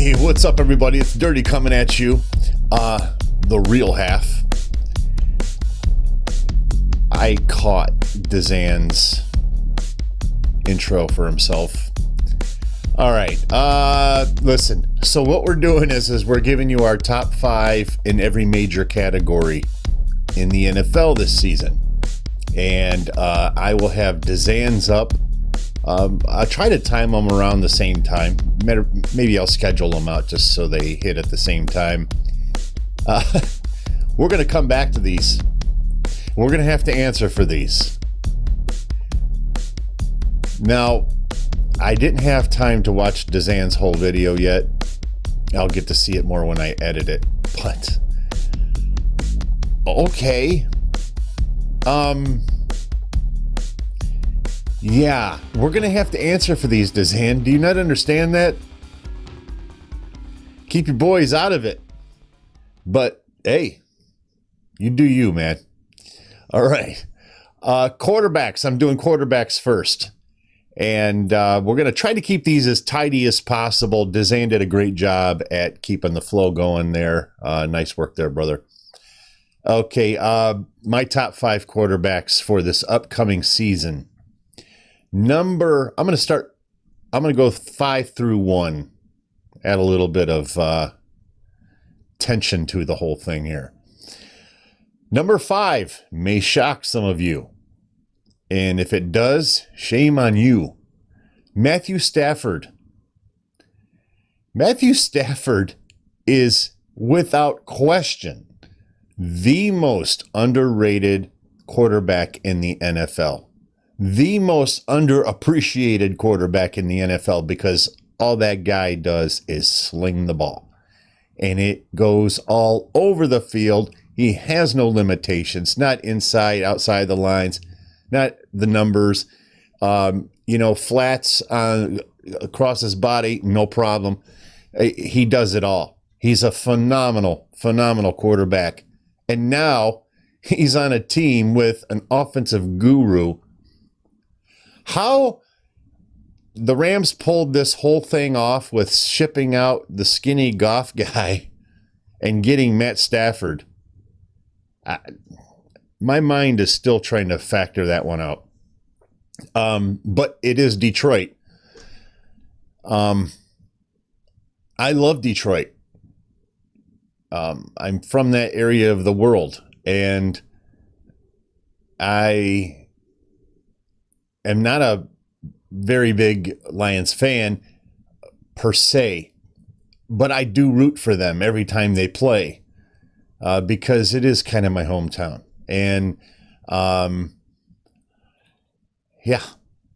Hey, what's up, everybody? It's Dirty coming at you. The real half. I caught DZAN's intro for himself. All right. Listen. So what we're doing is we're giving you our top 5 in every major category in the NFL this season, and I will have DZAN's up. I'll try to time them around the same time. Maybe I'll schedule them out just so they hit at the same time. We're going to come back to these. We're going to have to answer for these. Now, I didn't have time to watch DZAN's whole video yet. I'll get to see it more when I edit it. But, okay. Yeah, we're going to have to answer for these, DZAN. Do you not understand that? Keep your boys out of it. But, hey, you do you, man. All right. Quarterbacks. I'm doing quarterbacks first. And we're going to try to keep these as tidy as possible. DZAN did a great job at keeping the flow going there. Nice work there, brother. Okay, my top 5 quarterbacks for this upcoming season. I'm going to go 5 through 1. Add a little bit of tension to the whole thing here. Number 5 may shock some of you. And if it does, shame on you. Matthew Stafford. Matthew Stafford is, without question, the most underrated quarterback in the NFL. The most underappreciated quarterback in the NFL, because all that guy does is sling the ball. And it goes all over the field. He has no limitations, not inside, outside the lines, not the numbers. Flats across his body, no problem. He does it all. He's a phenomenal quarterback. And now he's on a team with an offensive guru. How the Rams pulled this whole thing off with shipping out the skinny Goff guy and getting Matt Stafford, my mind is still trying to factor that one out. But it is Detroit. I love Detroit. I'm from that area of the world, and I am not a very big Lions fan per se, but I do root for them every time they play because it is kind of my hometown. And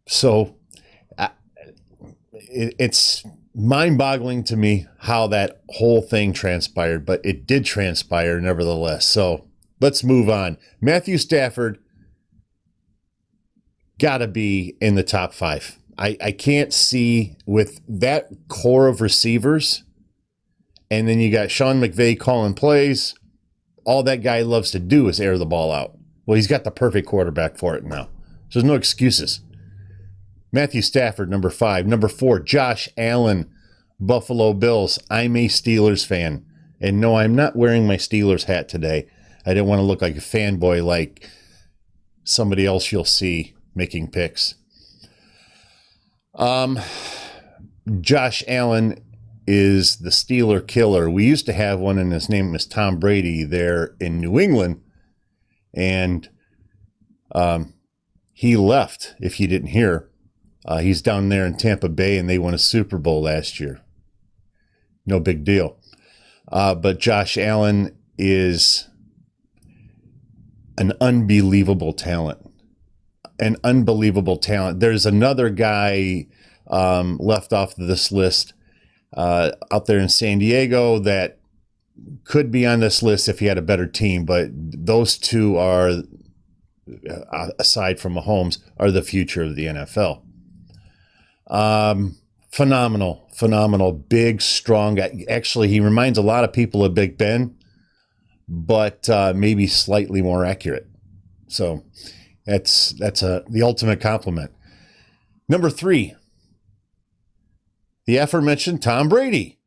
so it's mind-boggling to me how that whole thing transpired, but it did transpire nevertheless. So let's move on. Matthew Stafford gotta be in the top 5. I can't see, with that core of receivers, and then you got Sean McVay calling plays. All that guy loves to do is air the ball out. Well, he's got the perfect quarterback for it now. So there's no excuses. Matthew Stafford, number 5. Number 4, Josh Allen, Buffalo Bills. I'm a Steelers fan. And no, I'm not wearing my Steelers hat today. I didn't want to look like a fanboy like somebody else you'll see making picks. Josh Allen is the Steeler killer. We used to have one, and his name was Tom Brady there in New England. And he left, if you didn't hear. He's down there in Tampa Bay, and they won a Super Bowl last year. No big deal. But Josh Allen is an unbelievable talent. An unbelievable talent. There's another guy left off this list out there in San Diego that could be on this list if he had a better team, but those two are, aside from Mahomes, are the future of the NFL. Phenomenal, big, strong guy. Actually, he reminds a lot of people of Big Ben, but maybe slightly more accurate. So that's the ultimate compliment. Number 3, the aforementioned Tom Brady.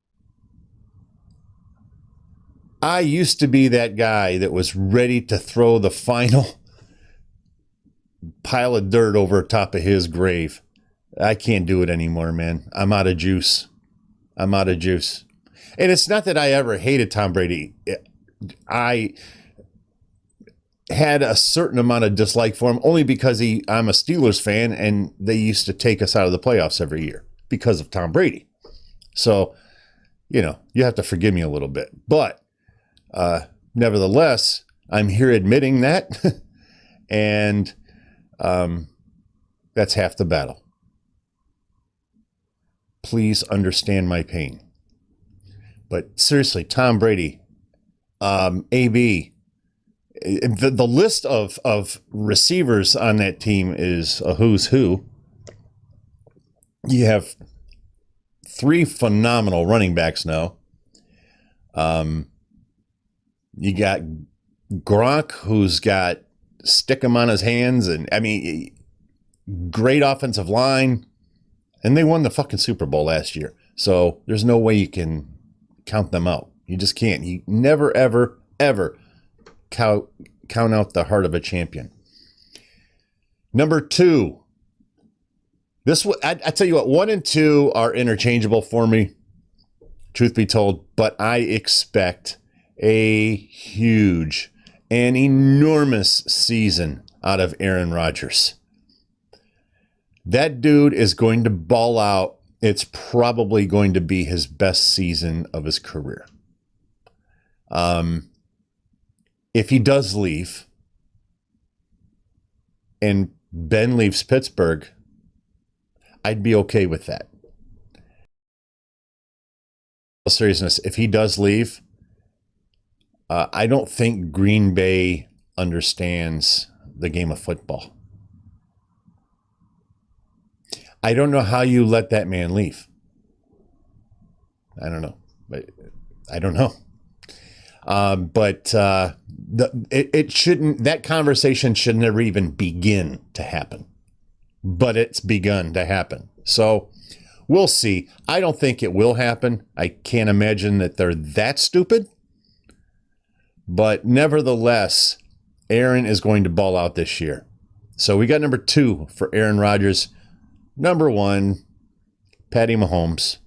I used to be that guy that was ready to throw the final pile of dirt over top of his grave. I can't do it anymore, man. I'm out of juice. I'm out of juice. And it's not that I ever hated Tom Brady. I had a certain amount of dislike for him only because I'm a Steelers fan and they used to take us out of the playoffs every year because of Tom Brady. So, you have to forgive me a little bit. But nevertheless, I'm here admitting that. And that's half the battle. Please understand my pain. But seriously, Tom Brady, AB, the list of receivers on that team is a who's who. You have 3 phenomenal running backs now. You got Gronk, who's got stick him on his hands, and great offensive line. And they won the fucking Super Bowl last year. So there's no way you can count them out. You just can't. You never, ever, ever count out the heart of a champion. Number 2. I tell you what, 1 and 2 are interchangeable for me, truth be told. But I expect a huge and enormous season out of Aaron Rodgers. That dude is going to ball out. It's probably going to be his best season of his career. If he does leave and Ben leaves Pittsburgh, I'd be okay with that. In seriousness, if he does leave, I don't think Green Bay understands the game of football. I don't know how you let that man leave. I don't know. But I don't know. It shouldn't, that conversation should never even begin to happen. But it's begun to happen. So we'll see. I don't think it will happen. I can't imagine that they're that stupid. But nevertheless, Aaron is going to ball out this year. So we got number 2 for Aaron Rodgers. Number 1, Patty Mahomes.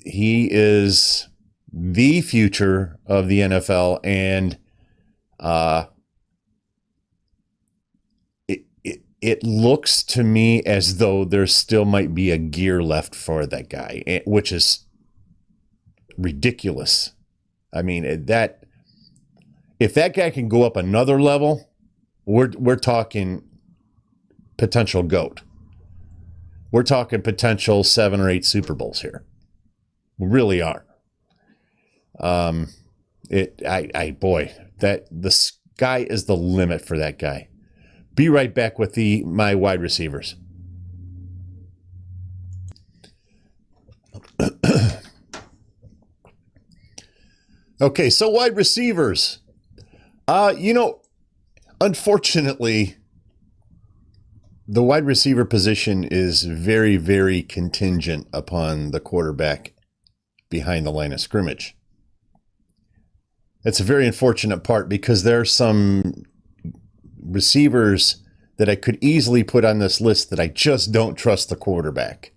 He is the future of the NFL, and it looks to me as though there still might be a gear left for that guy, which is ridiculous. I mean, if that guy can go up another level, we're talking potential GOAT. We're talking potential 7 or 8 Super Bowls here. We really are. The sky is the limit for that guy. Be right back with my wide receivers. Okay, so wide receivers. Unfortunately, the wide receiver position is very, very contingent upon the quarterback behind the line of scrimmage. That's a very unfortunate part because there are some receivers that I could easily put on this list that I just don't trust the quarterback.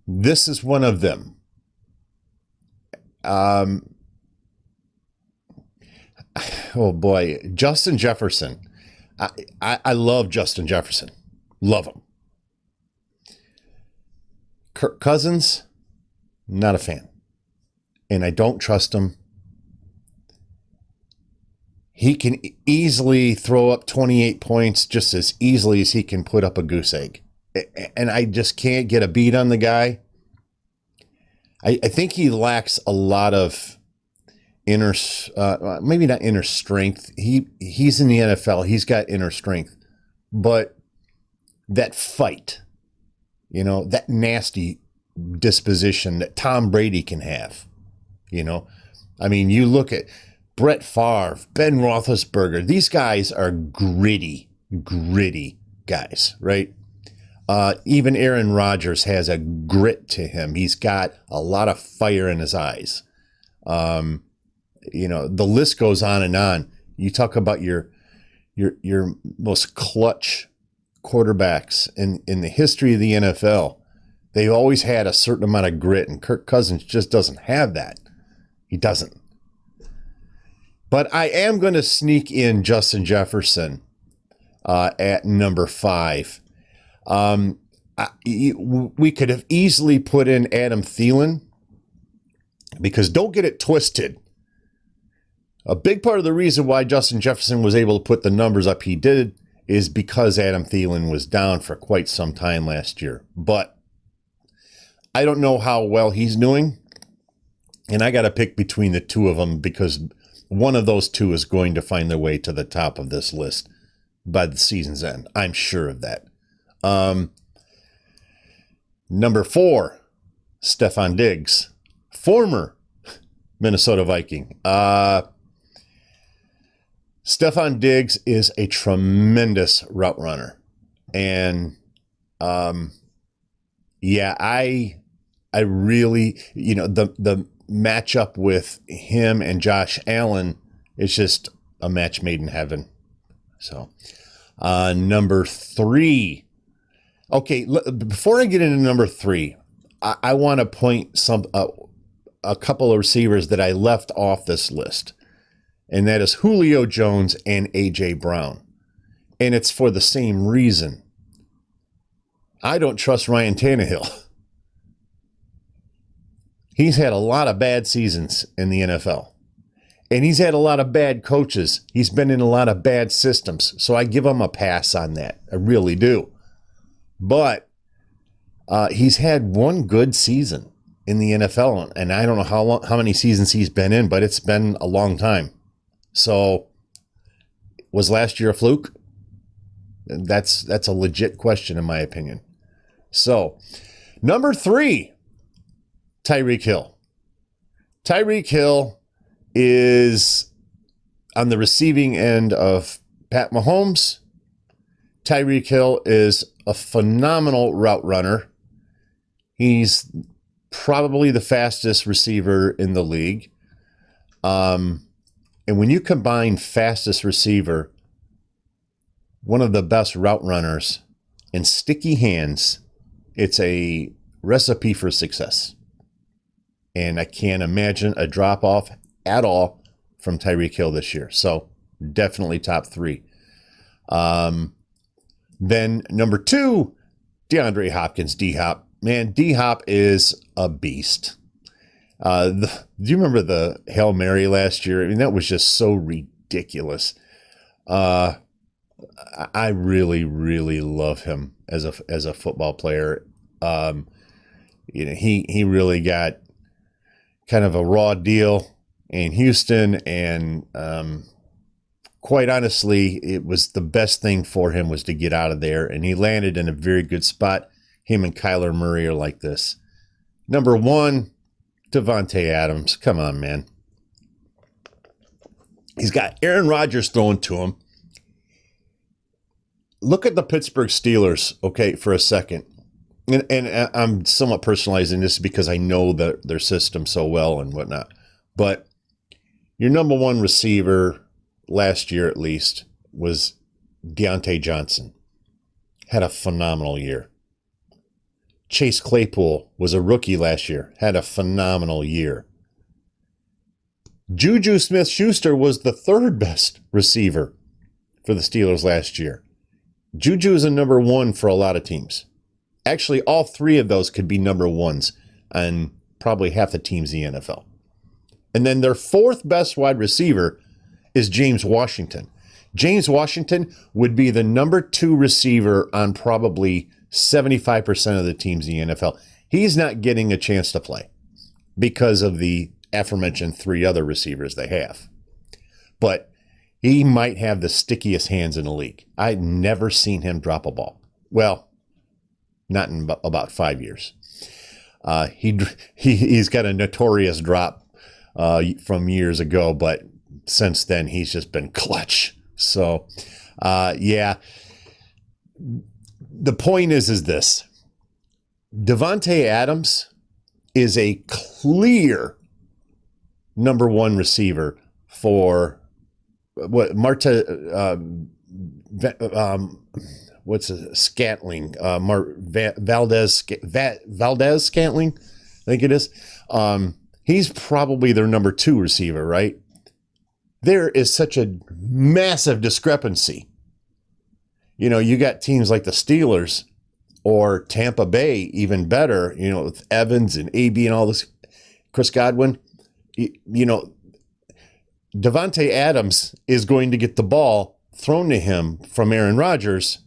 This is one of them. Oh boy, Justin Jefferson. I love Justin Jefferson. Love him. Kirk Cousins, not a fan. And I don't trust him. He can easily throw up 28 points just as easily as he can put up a goose egg. And I just can't get a beat on the guy. I think he lacks a lot of maybe not inner strength. He's in the NFL. He's got inner strength. But that fight, that nasty disposition that Tom Brady can have, you look at Brett Favre, Ben Roethlisberger. These guys are gritty guys, right? Even Aaron Rodgers has a grit to him. He's got a lot of fire in his eyes. The list goes on and on. You talk about your most clutch quarterbacks in the history of the NFL. They always had a certain amount of grit, and Kirk Cousins just doesn't have that. He doesn't. But I am going to sneak in Justin Jefferson at number 5. We could have easily put in Adam Thielen, because don't get it twisted. A big part of the reason why Justin Jefferson was able to put the numbers up he did is because Adam Thielen was down for quite some time last year. But I don't know how well he's doing, and I got to pick between the two of them, because one of those two is going to find their way to the top of this list by the season's end. I'm sure of that. Number 4, Stefan Diggs, former Minnesota Viking. Stefan Diggs is a tremendous route runner. And I really, the matchup with him and Josh Allen is just a match made in heaven. So, number 3. Okay, before I get into number 3, I want to point a couple of receivers that I left off this list, and that is Julio Jones and A.J. Brown. And it's for the same reason. I don't trust Ryan Tannehill. He's had a lot of bad seasons in the NFL. And he's had a lot of bad coaches. He's been in a lot of bad systems. So I give him a pass on that. I really do. But he's had one good season in the NFL. And I don't know how many seasons he's been in, but it's been a long time. So was last year a fluke? That's a legit question in my opinion. So number 3, Tyreek Hill. Tyreek Hill is on the receiving end of Pat Mahomes. Tyreek Hill is a phenomenal route runner. He's probably the fastest receiver in the league. And when you combine fastest receiver, one of the best route runners, and sticky hands, it's a recipe for success. And I can't imagine a drop-off at all from Tyreek Hill this year. So definitely top 3. Then number 2, DeAndre Hopkins, D-Hop. Man, D-Hop is a beast. Do you remember the Hail Mary last year? I mean, that was just so ridiculous. I really, really love him as a football player. He really got kind of a raw deal in Houston, and quite honestly, it was the best thing for him was to get out of there, and he landed in a very good spot. Him and Kyler Murray are like this. Number 1, Devonte Adams. Come on, man. He's got Aaron Rodgers throwing to him. Look at the Pittsburgh Steelers, okay, for a second. And I'm somewhat personalizing this because I know their system so well and whatnot. But your number 1 receiver last year, at least, was Deontay Johnson. Had a phenomenal year. Chase Claypool was a rookie last year. Had a phenomenal year. Juju Smith-Schuster was the 3rd best receiver for the Steelers last year. Juju is a number 1 for a lot of teams. Actually, all 3 of those could be number 1s on probably half the teams in the NFL. And then their 4th best wide receiver is James Washington. James Washington would be the number 2 receiver on probably 75% of the teams in the NFL. He's not getting a chance to play because of the aforementioned 3 other receivers they have. But he might have the stickiest hands in the league. I've never seen him drop a ball. Well, not in about 5 years. He's got a notorious drop from years ago, but since then he's just been clutch. So, The point is this. Devonte Adams is a clear number one receiver for what Scantling, Valdez Scantling, I think it is. He's probably their number two receiver, right? There is such a massive discrepancy. You know, you got teams like the Steelers or Tampa Bay, even better, you know, with Evans and AB and all this, Chris Godwin. You know, Devonte Adams is going to get the ball thrown to him from Aaron Rodgers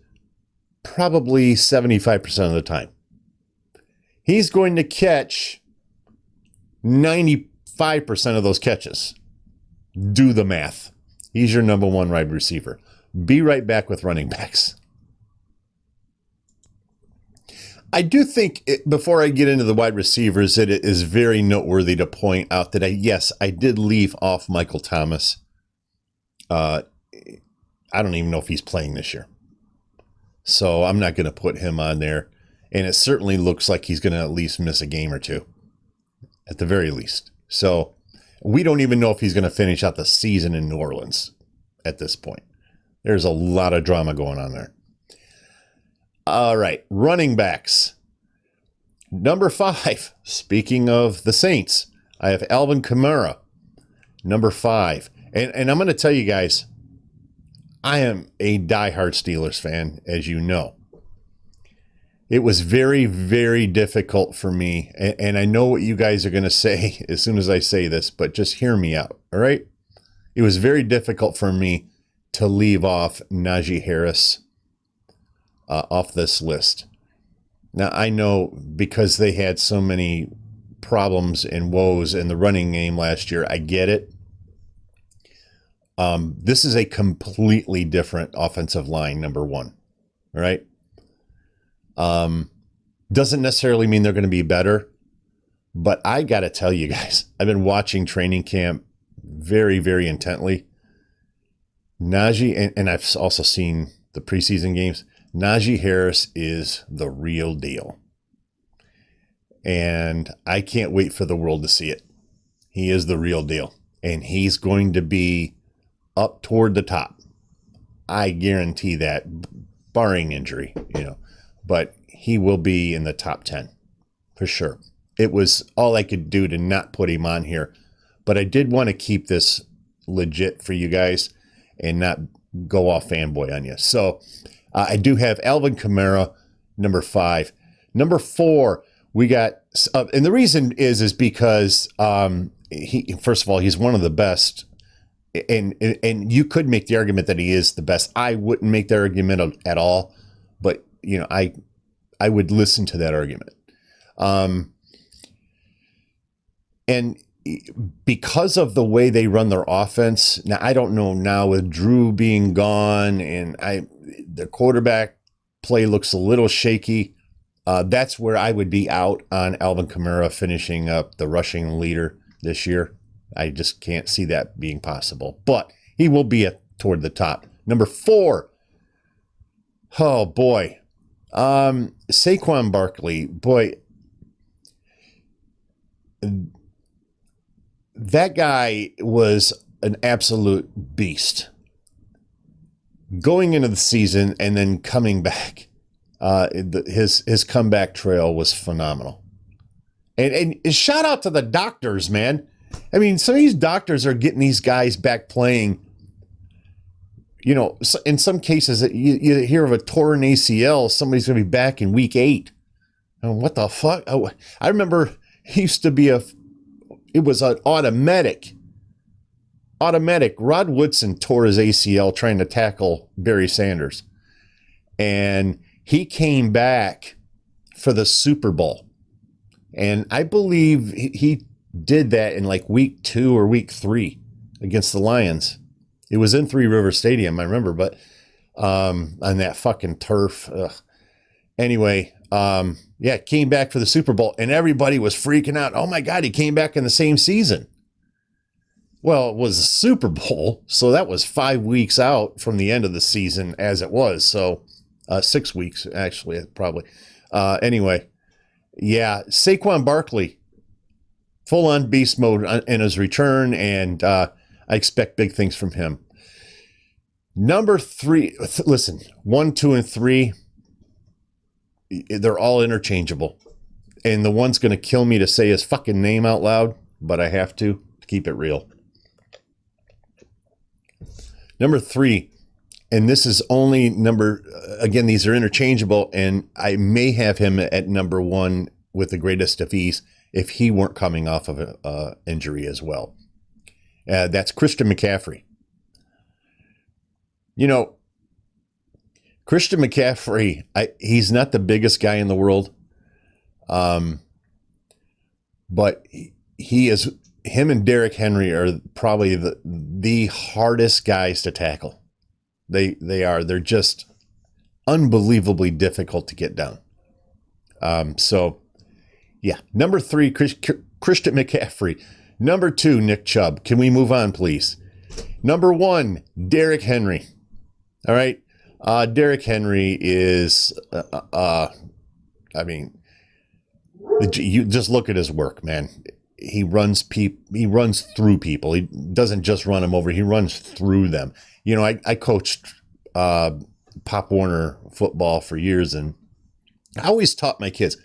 probably 75% of the time. He's going to catch 95% of those catches. Do the math. He's your number one wide receiver. Be right back with running backs. I do think, before I get into the wide receivers, that it is very noteworthy to point out that I did leave off Michael Thomas. I don't even know if he's playing this year. So I'm not going to put him on there. And it certainly looks like he's going to at least miss a game or two, at the very least. So we don't even know if he's going to finish out the season in New Orleans at this point. There's a lot of drama going on there. All right, running backs. Number 5, speaking of the Saints, I have Alvin Kamara, number 5. And I'm going to tell you guys, I am a diehard Steelers fan, as you know. It was very, very difficult for me, and I know what you guys are going to say as soon as I say this, but just hear me out, all right? It was very difficult for me to leave off Najee Harris off this list. Now, I know because they had so many problems and woes in the running game last year, I get it. This is a completely different offensive line, number 1, right? Doesn't necessarily mean they're going to be better, but I got to tell you guys, I've been watching training camp very, very intently. Najee, and I've also seen the preseason games, Najee Harris is the real deal. And I can't wait for the world to see it. He is the real deal. And he's going to be up toward the top. I guarantee that, barring injury, you know. But he will be in the top 10 for sure. It was all I could do to not put him on here. But I did want to keep this legit for you guys and not go off fanboy on you. So I do have Alvin Kamara, number 5. Number 4, we got, and the reason is because he, first of all, he's one of the best, and you could make the argument that he is the best. I wouldn't make the argument at all, but you know, I would listen to that argument. And because of the way they run their offense, now I don't know now with Drew being gone and the quarterback play looks a little shaky. That's where I would be out on Alvin Kamara finishing up the rushing leader this year. I just can't see that being possible, but he will be toward the top. Number 4. Oh boy. Saquon Barkley, boy, that guy was an absolute beast. Going into the season and then coming back, his comeback trail was phenomenal. And shout out to the doctors, man. I mean, some of these doctors are getting these guys back playing. You know, in some cases, you hear of a torn ACL, somebody's going to be back in week 8. And what the fuck? I remember it used to be it was an automatic. Rod Woodson tore his ACL trying to tackle Barry Sanders. And he came back for the Super Bowl. And I believe he did that in like week 2 or week 3 against the Lions. It was in Three River Stadium, I remember, but on that fucking turf. Ugh. Anyway, came back for the Super Bowl, and everybody was freaking out. Oh, my God, he came back in the same season. Well, it was a Super Bowl, so that was 5 weeks out from the end of the season as it was. So 6 weeks, actually, probably. Anyway, yeah, Saquon Barkley, full-on beast mode in his return, and I expect big things from him. Number 3, listen, 1, 2, and 3, they're all interchangeable. And the one's going to kill me to say his fucking name out loud, but I have to keep it real. Number 3, and this is only again, these are interchangeable, and I may have him at number 1 with the greatest of ease if he weren't coming off of an injury as well. That's Christian McCaffrey. You know, Christian McCaffrey, he's not the biggest guy in the world, but him and Derrick Henry are probably the hardest guys to tackle. They're just unbelievably difficult to get down. So yeah, number 3, Christian McCaffrey. Number 2, Nick Chubb. Can we move on, please? Number 1, Derrick Henry. All right. Derrick Henry is, you just look at his work, man. He runs through people. He doesn't just run them over. He runs through them. You know, I coached Pop Warner football for years, and I always taught my kids,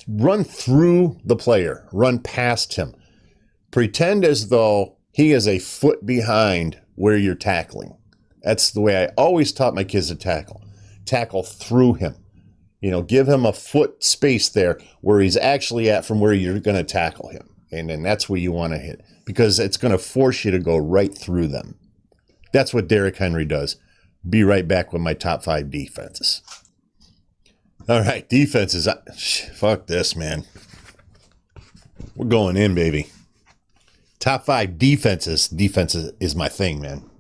run through the player, run past him. Pretend as though he is a foot behind where you're tackling. That's the way I always taught my kids to tackle. Tackle through him. You know, give him a foot space there where he's actually at from where you're going to tackle him. And then that's where you want to hit, because it's going to force you to go right through them. That's what Derrick Henry does. Be right back with my top 5 defenses. All right, defenses. Fuck this, man. We're going in, baby. Top 5 defenses. Defenses is my thing, man.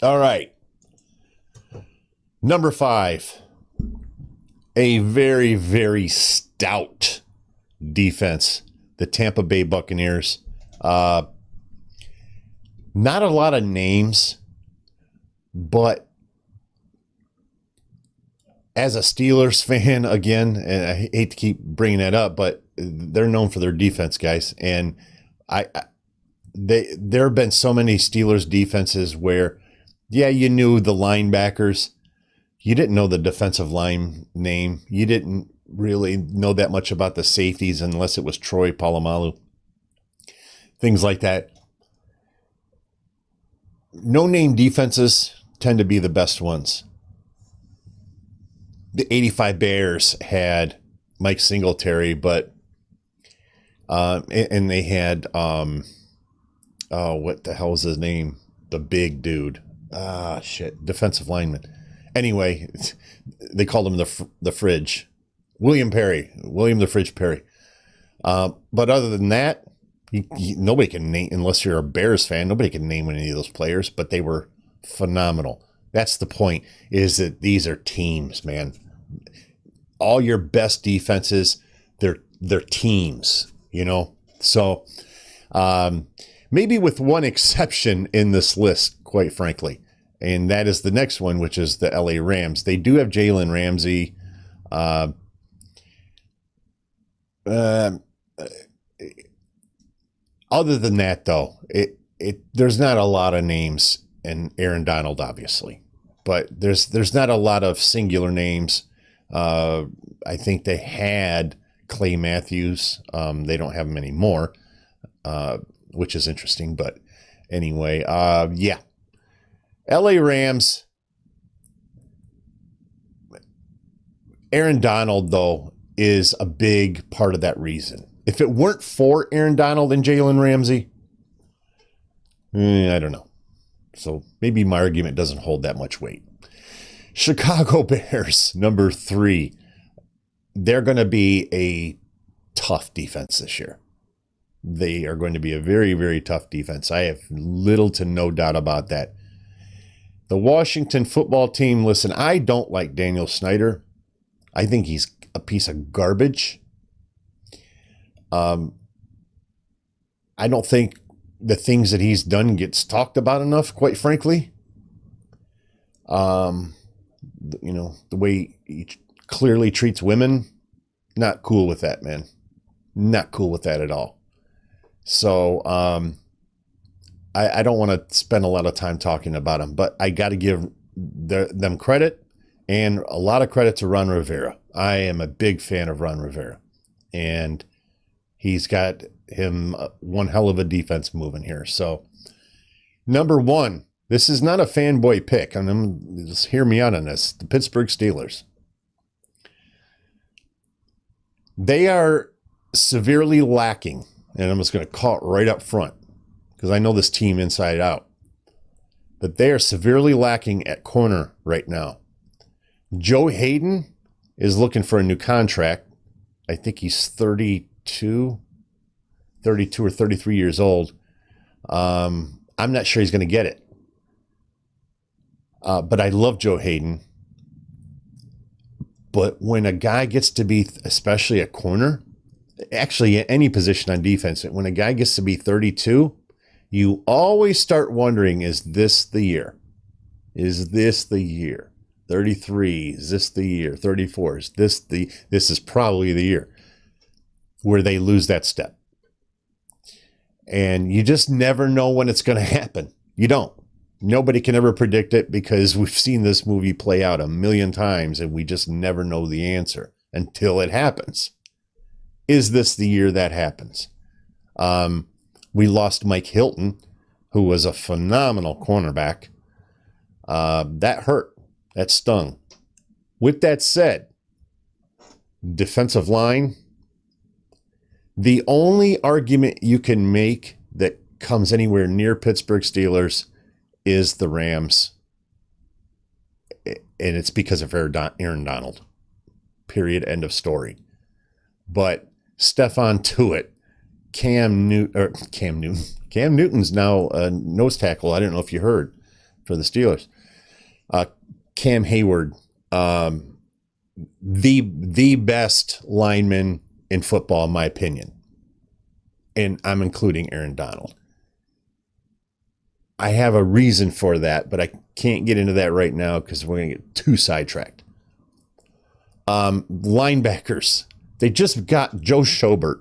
All right. Number 5, a very, very stout defense, the Tampa Bay Buccaneers. Not a lot of names, but as a Steelers fan, again, and I hate to keep bringing that up, but they're known for their defense, guys. And there have been so many Steelers defenses where, yeah, you knew the linebackers. You didn't know the defensive line name. You didn't really know that much about the safeties unless it was Troy Polamalu. Things like that. No-name defenses tend to be the best ones. The 85 Bears had Mike Singletary, but and they had what the hell was his name? The big dude. Defensive lineman. Anyway, they called him the Fridge. William the Fridge Perry. But other than that, nobody can name, unless you're a Bears fan, nobody can name any of those players, but they were phenomenal. That's the point, is that these are teams, man. All your best defenses, they're teams, you know? So maybe with one exception in this list, quite frankly. And that is the next one, which is the LA Rams. They do have Jalen Ramsey. Other than that, though, there's not a lot of names, and Aaron Donald, obviously. But there's not a lot of singular names. I think they had Clay Matthews. They don't have him anymore, which is interesting. But anyway, yeah. LA Rams, Aaron Donald, though, is a big part of that reason. If it weren't for Aaron Donald and Jalen Ramsey, I don't know. So maybe my argument doesn't hold that much weight. Chicago Bears, number 3. They're going to be a tough defense this year. They are going to be a very, very tough defense. I have little to no doubt about that. The Washington football team, listen, I don't like Daniel Snyder. I think he's a piece of garbage. I don't think the things that he's done gets talked about enough, quite frankly. the way he clearly treats women, not cool with that, man. Not cool with that at all. So I don't want to spend a lot of time talking about him, but I got to give them credit, and a lot of credit to Ron Rivera. I am a big fan of Ron Rivera, and he's got him one hell of a defense moving here. So, number one, this is not a fanboy pick, and just hear me out on this. The Pittsburgh Steelers. They are severely lacking, and I'm just going to call it right up front because I know this team inside out, but they are severely lacking at corner right now. Joe Hayden is looking for a new contract. I think he's 32 or 33 years old. I'm not sure he's going to get it. But I love Joe Hayden. But when a guy gets to be, especially a corner, actually any position on defense, when a guy gets to be 32, you always start wondering, is this the year? Is this the year? 33, is this the year? 34, this is probably the year where they lose that step. And you just never know when it's going to happen. You don't. Nobody can ever predict it because we've seen this movie play out a million times and we just never know the answer until it happens. Is this the year that happens? We lost Mike Hilton, who was a phenomenal cornerback. That hurt. That stung. With that said, defensive line, the only argument you can make that comes anywhere near Pittsburgh Steelers is the Rams. And it's because of Aaron Donald. Period. End of story. But Stefan Tuitt, Cam Newton's now a nose tackle. I don't know if you heard, for the Steelers. Cam Hayward, the best lineman in football, in my opinion. And I'm including Aaron Donald. I have a reason for that, but I can't get into that right now because we're going to get too sidetracked. Linebackers. They just got Joe Schobert.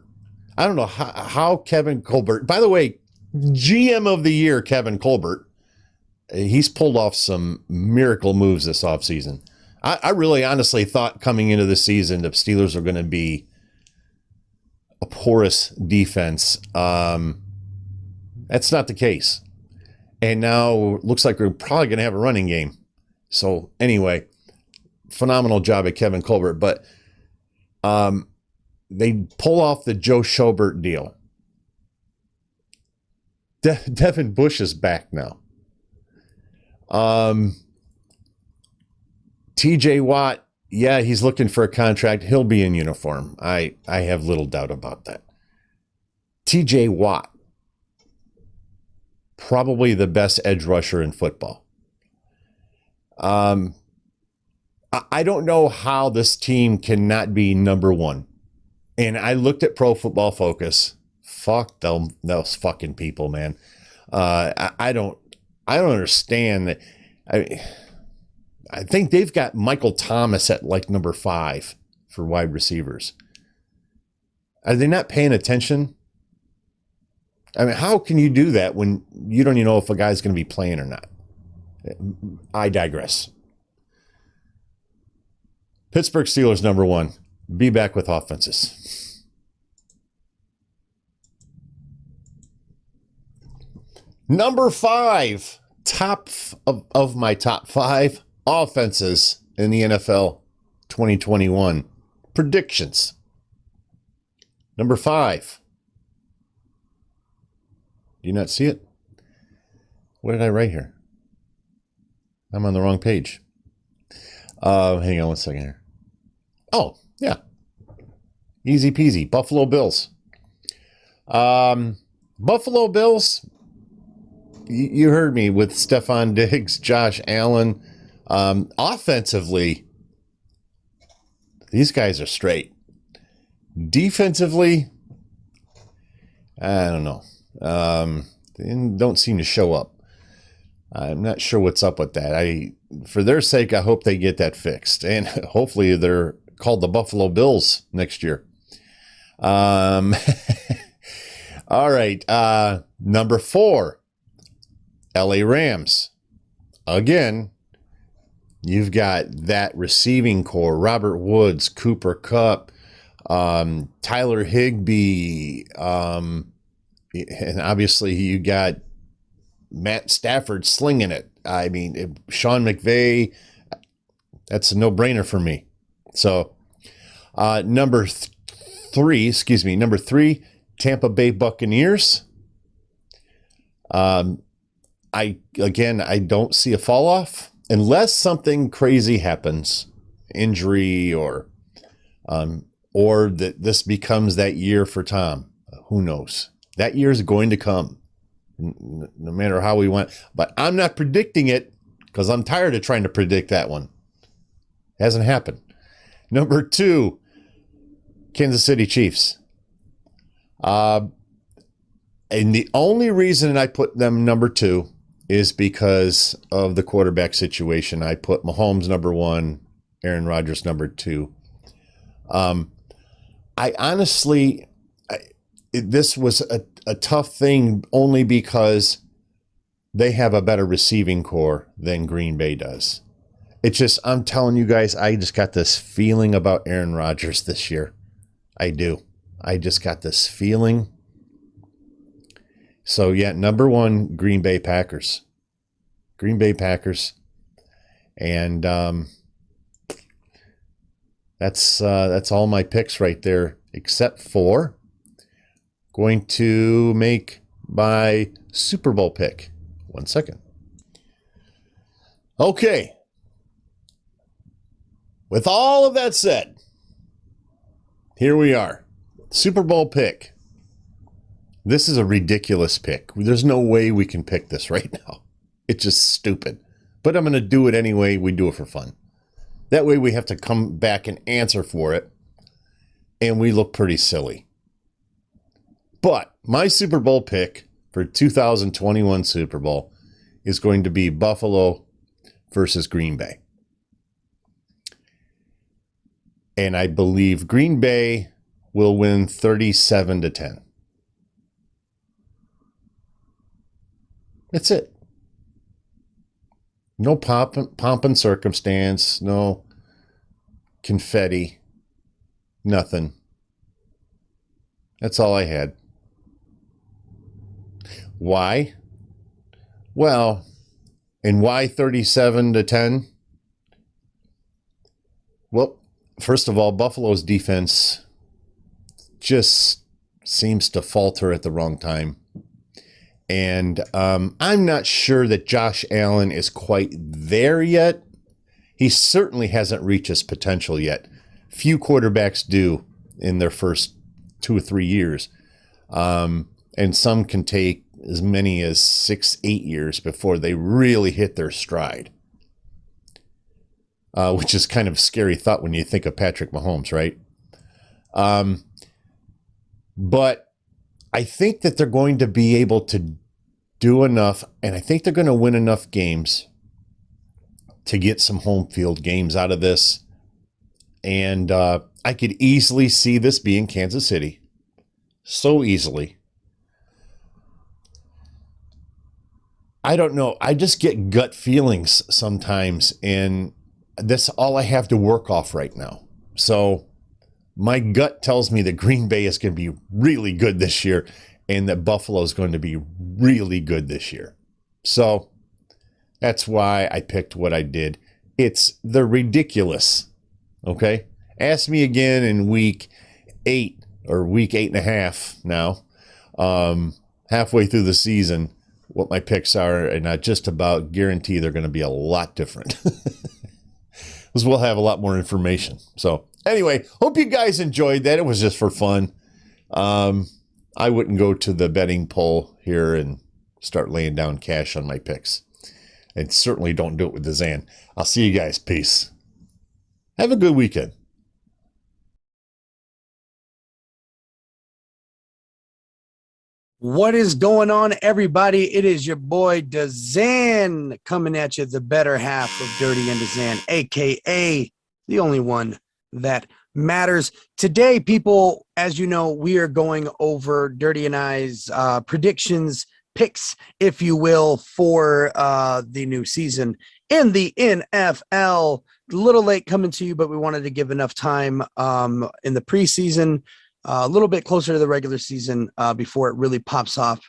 I don't know how Kevin Colbert, by the way, GM of the year, Kevin Colbert, he's pulled off some miracle moves this offseason. I really honestly thought coming into the season the Steelers are going to be a porous defense. That's not the case. And now looks like we're probably going to have a running game. So anyway, phenomenal job at Kevin Colbert. But they pull off the Joe Schobert deal. Devin Bush is back now. TJ Watt, yeah, he's looking for a contract. He'll be in uniform. I have little doubt about that. TJ Watt, probably the best edge rusher in football. I don't know how this team cannot be number one. And I looked at Pro Football Focus. Fuck them, those fucking people, man. I don't understand that. I think they've got Michael Thomas at like number 5 for wide receivers. Are they not paying attention? I mean, how can you do that when you don't even know if a guy's going to be playing or not? I digress. Pittsburgh Steelers number 1. Be back with offenses. Number 5. Top of my top 5 offenses in the NFL 2021. Predictions. Number 5. Do you not see it? What did I write here? I'm on the wrong page. Hang on one second here. Oh, yeah. Easy peasy. Buffalo Bills. Buffalo Bills, you heard me with Stefan Diggs, Josh Allen. Offensively, these guys are straight. Defensively, I don't know. They don't seem to show up. I'm not sure what's up with that. For their sake, I hope they get that fixed. And hopefully they're called the Buffalo Bills next year. All right. Number 4, LA Rams. Again, you've got that receiving core: Robert Woods, Cooper Kupp, Tyler Higbee, and obviously you got Matt Stafford slinging it. I mean, Sean McVay, that's a no-brainer for me. So, number 3, Tampa Bay Buccaneers. I don't see a fall off unless something crazy happens, injury or that this becomes that year for Tom. Who knows? That year is going to come, no matter how we want. But I'm not predicting it because I'm tired of trying to predict that one. Hasn't happened. Number 2, Kansas City Chiefs. And the only reason I put them number 2 is because of the quarterback situation. I put Mahomes number 1, Aaron Rodgers number 2. I honestly, this was a tough thing only because they have a better receiving core than Green Bay does. It's just, I'm telling you guys, I just got this feeling about Aaron Rodgers this year. I do. I just got this feeling. So, yeah, number 1, Green Bay Packers. Green Bay Packers. And that's all my picks right there, except for going to make my Super Bowl pick. 1 second. Okay. With all of that said, here we are. Super Bowl pick. This is a ridiculous pick. There's no way we can pick this right now. It's just stupid. But I'm going to do it anyway. We do it for fun. That way we have to come back and answer for it. And we look pretty silly. But my Super Bowl pick for 2021 Super Bowl is going to be Buffalo versus Green Bay. And I believe Green Bay will win 37-10. That's it. No pomp and circumstance, no confetti, nothing. That's all I had. Why? Well, and why 37-10? Well, first of all, Buffalo's defense just seems to falter at the wrong time. And I'm not sure that Josh Allen is quite there yet. He certainly hasn't reached his potential yet. Few quarterbacks do in their first 2 or 3 years. And some can take as many as 6, 8 years before they really hit their stride. Which is kind of a scary thought when you think of Patrick Mahomes, right? But I think that they're going to be able to do enough, and I think they're going to win enough games to get some home field games out of this. And I could easily see this being Kansas City. So easily. I don't know. I just get gut feelings sometimes, and that's all I have to work off right now. So my gut tells me that Green Bay is going to be really good this year and that Buffalo is going to be really good this year. So that's why I picked what I did. It's the ridiculous. Okay? Ask me again in week 8 or week 8.5 now, halfway through the season, what my picks are, and I just about guarantee they're going to be a lot different. Because we'll have a lot more information. So anyway, hope you guys enjoyed that. It was just for fun. I wouldn't go to the betting poll here and start laying down cash on my picks. And certainly don't do it with DZAN. I'll see you guys. Peace. Have a good weekend. What is going on, everybody? It is your boy DZAN coming at you, the better half of Dirty and DZAN, aka the only one that matters. Today, people, as you know, we are going over Dirty and I's predictions, picks, if you will, for the new season in the NFL. A little late coming to you, but we wanted to give enough time in the preseason, a little bit closer to the regular season before it really pops off,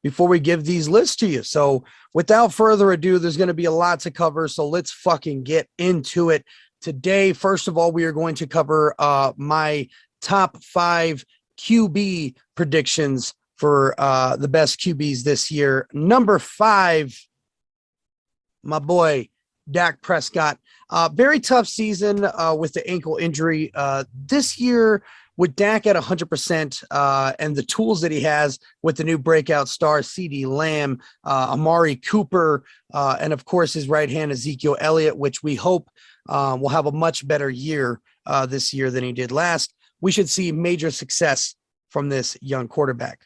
before we give these lists to you. So without further ado, there's going to be a lot to cover. So let's fucking get into it. Today, first of all, we are going to cover my top 5 QB predictions for the best QBs this year. Number 5, my boy, Dak Prescott. Very tough season with the ankle injury. This year, with Dak at 100% and the tools that he has with the new breakout star, CeeDee Lamb, Amari Cooper, and of course his right hand, Ezekiel Elliott, which we hope will have a much better year this year than he did last. We should see major success from this young quarterback.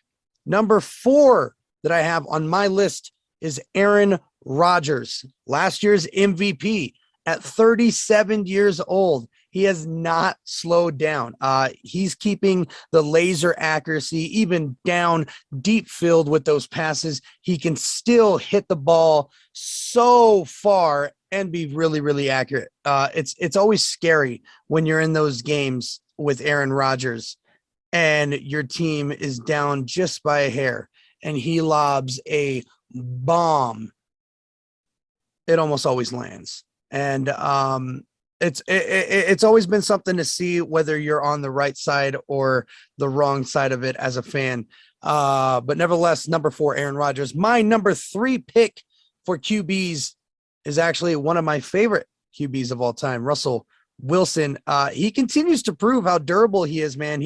Number 4 that I have on my list is Aaron Rodgers, last year's MVP at 37 years old. He has not slowed down. He's keeping the laser accuracy, even down deep field with those passes. He can still hit the ball so far and be really, really accurate. It's always scary when you're in those games with Aaron Rodgers and your team is down just by a hair and he lobs a bomb. It almost always lands. And it's always been something to see whether you're on the right side or the wrong side of it as a fan. But nevertheless, number 4, Aaron Rodgers. My number 3 pick for QBs is actually one of my favorite QBs of all time, Russell Wilson. He continues to prove how durable he is, man.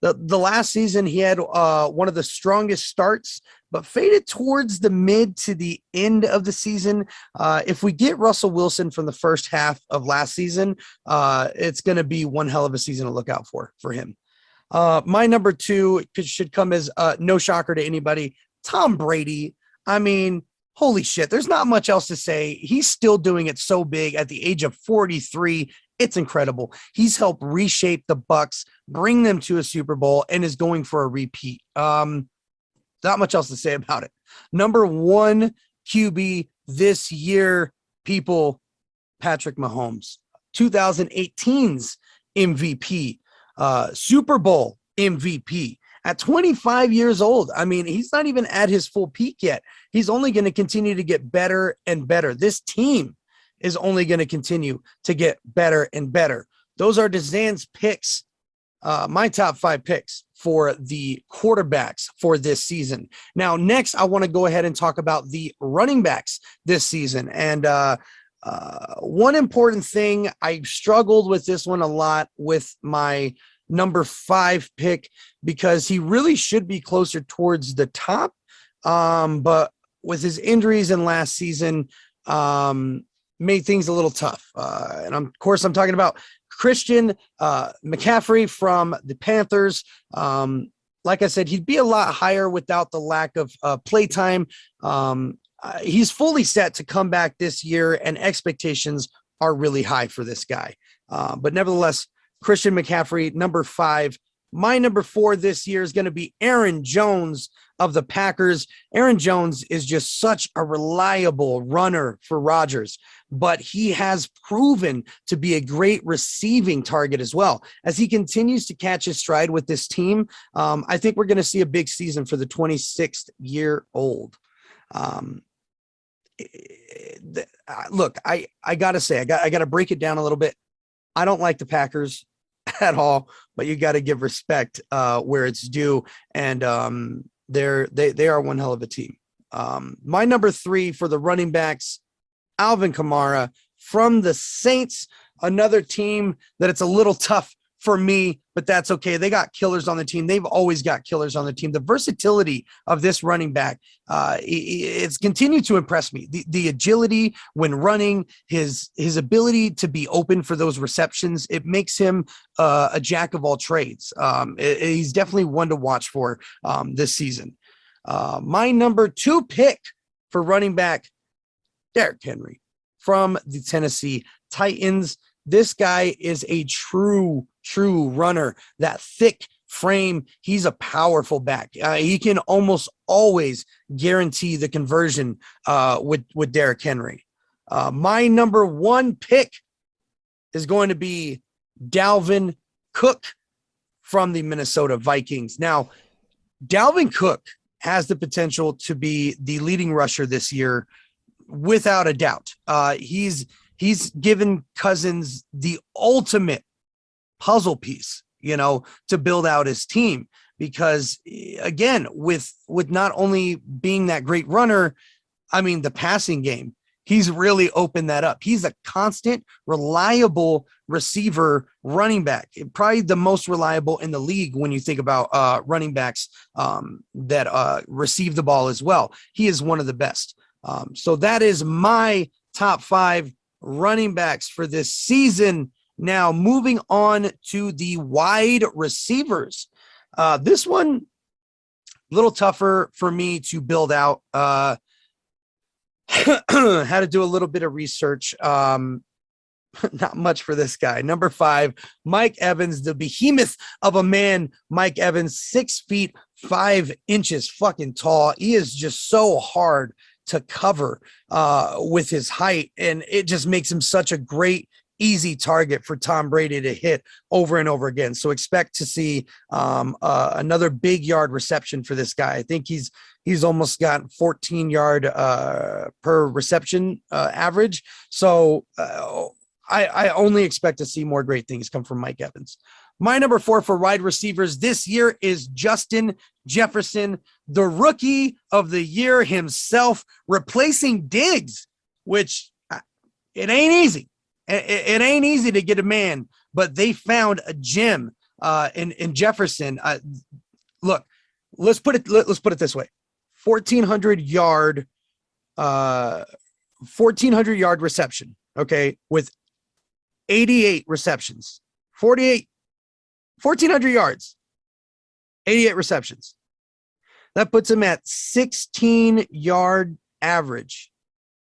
The last season he had one of the strongest starts, but faded towards the mid to the end of the season. If we get Russell Wilson from the first half of last season, it's going to be one hell of a season to look out for him. My number 2 should come as no shocker to anybody, Tom Brady. I mean, holy shit, there's not much else to say. He's still doing it so big at the age of 43. It's incredible. He's helped reshape the Bucs, bring them to a Super Bowl, and is going for a repeat. Not much else to say about it. Number 1 QB this year, people, Patrick Mahomes, 2018's MVP, Super Bowl MVP at 25 years old. I mean, he's not even at his full peak yet. He's only going to continue to get better and better. This team is only going to continue to get better and better. Those are DZAN's picks, my top 5 picks for the quarterbacks for this season. Now, next, I want to go ahead and talk about the running backs this season. And one important thing, I struggled with this one a lot with my number 5 pick because he really should be closer towards the top. But with his injuries in last season, made things a little tough. And of course, I'm talking about Christian McCaffrey from the Panthers. Like I said, he'd be a lot higher without the lack of play time. He's fully set to come back this year, and expectations are really high for this guy. But nevertheless, Christian McCaffrey, number 5. My number 4 this year is going to be Aaron Jones of the Packers. Aaron Jones is just such a reliable runner for Rodgers, but he has proven to be a great receiving target as well. As he continues to catch his stride with this team, I think we're going to see a big season for the 26-year-old. Look, I got to say, I got to break it down a little bit. I don't like the Packers at all, but you got to give respect where it's due. And they are one hell of a team. My number 3 for the running backs, Alvin Kamara from the Saints, another team that it's a little tough for me, but that's okay. They got killers on the team. They've always got killers on the team. The versatility of this running back, it's continued to impress me. The agility when running, his ability to be open for those receptions, it makes him a jack of all trades. He's definitely one to watch for this season. My number 2 pick for running back, Derrick Henry from the Tennessee Titans. This guy is a true runner, that thick frame. He's a powerful back. He can almost always guarantee the conversion with Derrick Henry. My number 1 pick is going to be Dalvin Cook from the Minnesota Vikings. Now, Dalvin Cook has the potential to be the leading rusher this year, without a doubt. He's given Cousins the ultimate puzzle piece, to build out his team, because again, with not only being that great runner, I mean, the passing game, he's really opened that up. He's a constant, reliable receiver running back, probably the most reliable in the league when you think about running backs that receive the ball as well. He is one of the best. So that is my top 5 running backs for this season. Now, moving on to the wide receivers. This one, a little tougher for me to build out. Had to do a little bit of research. Not much for this guy. Number 5, Mike Evans, the behemoth of a man. Mike Evans, 6 feet 5 inches fucking tall. He is just so hard to cover with his height, and it just makes him such a great, easy target for Tom Brady to hit over and over again. So expect to see another big yard reception for this guy. I think he's almost got 14 yard per reception average. So I only expect to see more great things come from Mike Evans. My number 4 for wide receivers this year is Justin Jefferson, the rookie of the year himself, replacing Diggs, which it ain't easy. It ain't easy to get a man, but they found a gem in Jefferson. Look, let's put it this way: 1,400 yard reception. Okay, with 88 receptions, 1,400 yards, 88 receptions. That puts him at 16 yard average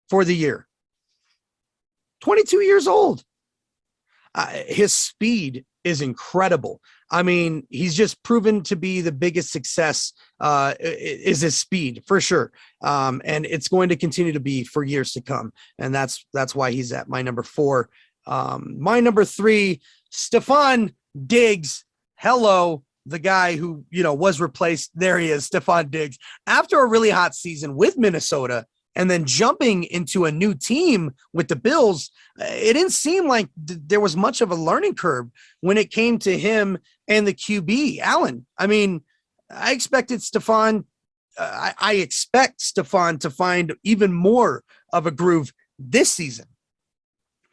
for the year. 22 years old. His speed is incredible. I mean, he's just proven to be the biggest success is his speed, for sure. And it's going to continue to be for years to come. And that's why he's at my number 4. My number 3, Stefan Diggs. Hello, the guy who, was replaced. There he is, Stefan Diggs. After a really hot season with Minnesota, and then jumping into a new team with the Bills, it didn't seem like there was much of a learning curve when it came to him and the QB, Allen. I mean, I expect Stefan to find even more of a groove this season.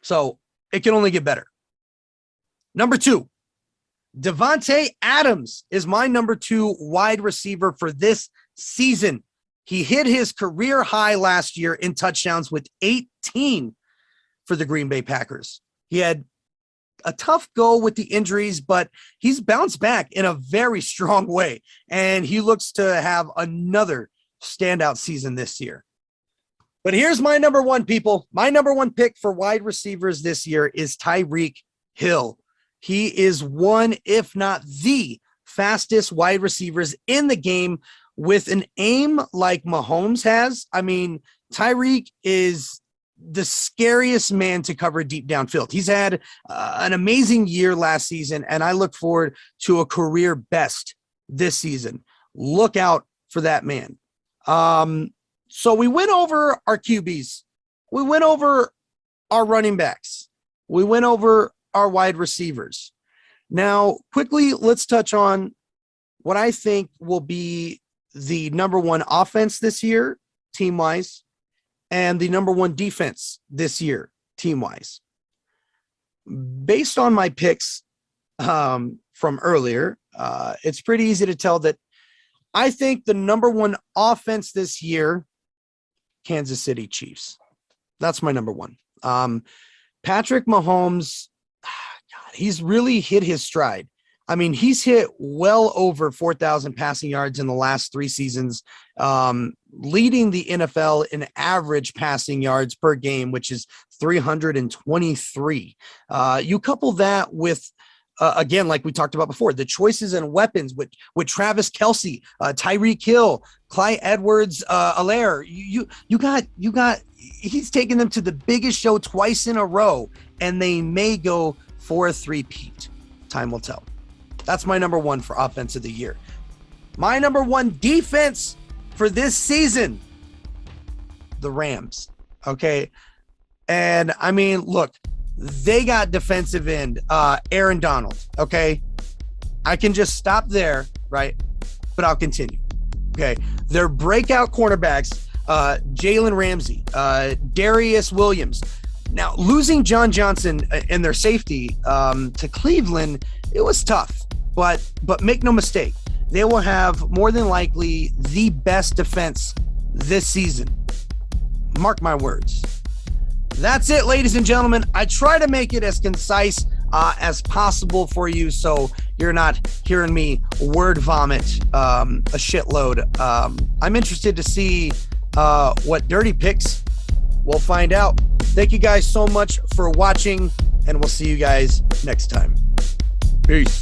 So it can only get better. Number 2, Devonte Adams is my number 2 wide receiver for this season. He hit his career high last year in touchdowns with 18 for the Green Bay Packers. He had a tough go with the injuries, but he's bounced back in a very strong way, and he looks to have another standout season this year. But here's my number 1, people. My number 1 pick for wide receivers this year is Tyreek Hill. He is one, if not the fastest wide receivers in the game, with an aim like Mahomes has. I mean, Tyreek is the scariest man to cover deep downfield. He's had an amazing year last season, and I look forward to a career best this season. Look out for that man. So we went over our QBs. We went over our running backs. We went over our wide receivers. Now, quickly, let's touch on what I think will be the number 1 offense this year, team-wise, and the number 1 defense this year, team-wise. Based on my picks from earlier, it's pretty easy to tell that I think the number 1 offense this year, Kansas City Chiefs. That's my number 1. Patrick Mahomes, God, he's really hit his stride. I mean, he's hit well over 4,000 passing yards in the last 3 seasons, leading the NFL in average passing yards per game, which is 323. You couple that with, again, like we talked about before, the choices and weapons with Travis Kelce, Tyreek Hill, Clyde Edwards-Helaire. You got. He's taken them to the biggest show twice in a row, and they may go for a three-peat. Time will tell. That's my number 1 for offense of the year. My number 1 defense for this season, the Rams. Okay. And I mean, look, they got defensive end, Aaron Donald. Okay. I can just stop there, right? But I'll continue. Okay. Their breakout cornerbacks, Jalen Ramsey, Darius Williams. Now, losing John Johnson and their safety to Cleveland, it was tough. But make no mistake, they will have more than likely the best defense this season. Mark my words. That's it, ladies and gentlemen. I try to make it as concise as possible for you, so you're not hearing me word vomit a shitload. I'm interested to see what Dirty picks. We'll find out. Thank you guys so much for watching, and we'll see you guys next time. Peace.